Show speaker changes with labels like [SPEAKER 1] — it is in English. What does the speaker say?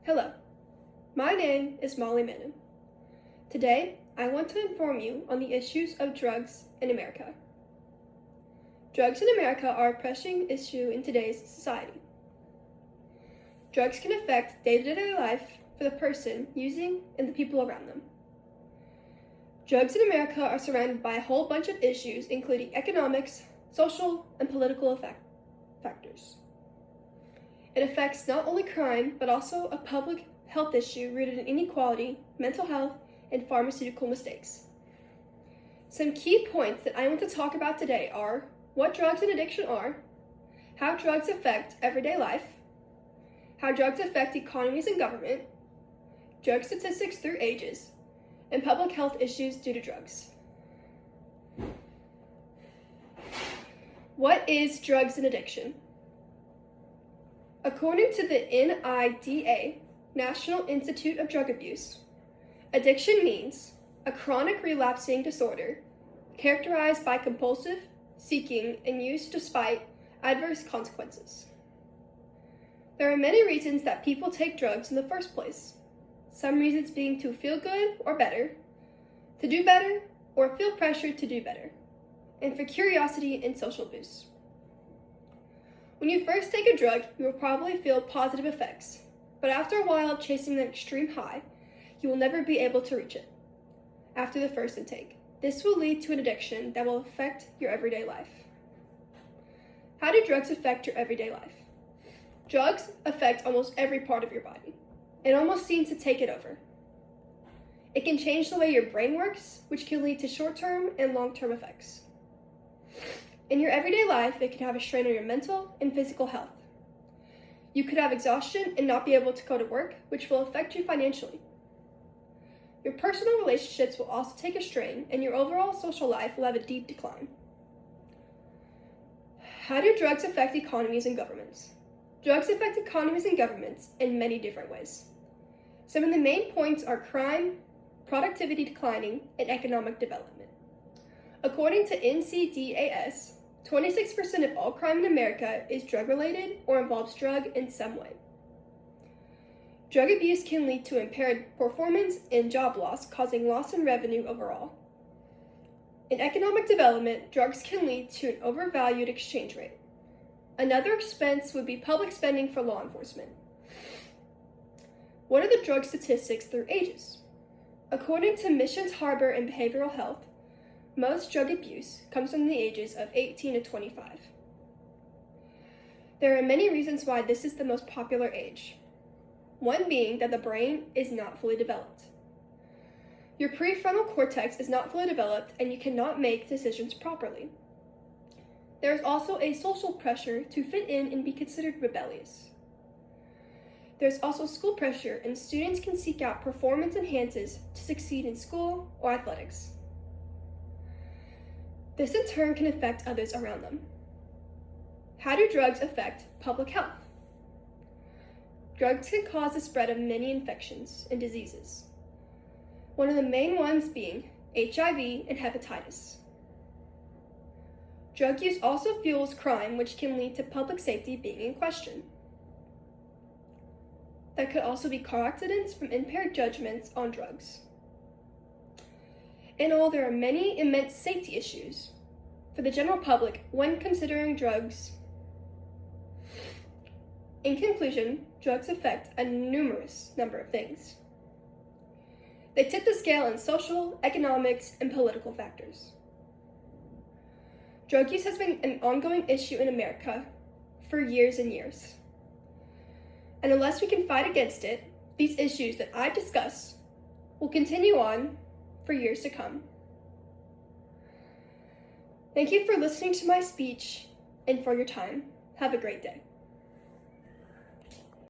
[SPEAKER 1] Hello, my name is Molly Menon. Today, I want to inform you on the issues of drugs in America. Drugs in America are a pressing issue in today's society. Drugs can affect day-to-day life for the person using and the people around them. Drugs in America are surrounded by a whole bunch of issues, including economics, social, and political factors. It affects not only crime, but also a public health issue rooted in inequality, mental health, and pharmaceutical mistakes. Some key points that I want to talk about today are what drugs and addiction are, how drugs affect everyday life, how drugs affect economies and government, drug statistics through ages, and public health issues due to drugs. What is drugs and addiction? According to the NIDA, National Institute of Drug Abuse, addiction means a chronic relapsing disorder characterized by compulsive seeking and use despite adverse consequences. There are many reasons that people take drugs in the first place. Some reasons being to feel good or better, to do better, or feel pressured to do better, and for curiosity and social boosts. When you first take a drug, you will probably feel positive effects, but after a while chasing an extreme high, you will never be able to reach it after the first intake. This will lead to an addiction that will affect your everyday life. How do drugs affect your everyday life? Drugs affect almost every part of your body. It almost seems to take it over. It can change the way your brain works, which can lead to short-term and long-term effects. In your everyday life, it can have a strain on your mental and physical health. You could have exhaustion and not be able to go to work, which will affect you financially. Your personal relationships will also take a strain, and your overall social life will have a deep decline. How do drugs affect economies and governments? Drugs affect economies and governments in many different ways. Some of the main points are crime, productivity declining, and economic development. According to NCDAS, 26% of all crime in America is drug-related or involves drug in some way. Drug abuse can lead to impaired performance and job loss, causing loss in revenue overall. In economic development, drugs can lead to an overvalued exchange rate. Another expense would be public spending for law enforcement. What are the drug statistics through ages? According to Missions Harbor and Behavioral Health, most drug abuse comes from the ages of 18 to 25. There are many reasons why this is the most popular age. One being that the brain is not fully developed. Your prefrontal cortex is not fully developed and you cannot make decisions properly. There is also a social pressure to fit in and be considered rebellious. There's also school pressure, and students can seek out performance enhancers to succeed in school or athletics. This in turn can affect others around them. How do drugs affect public health? Drugs can cause the spread of many infections and diseases, one of the main ones being HIV and hepatitis. Drug use also fuels crime, which can lead to public safety being in question. There could also be car accidents from impaired judgments on drugs. In all, there are many immense safety issues for the general public when considering drugs. In conclusion, drugs affect a numerous number of things. They tip the scale in social, economics, and political factors. Drug use has been an ongoing issue in America for years and years. And unless we can fight against it, these issues that I discuss will continue on for years to come. Thank you for listening to my speech and for your time. Have a great day.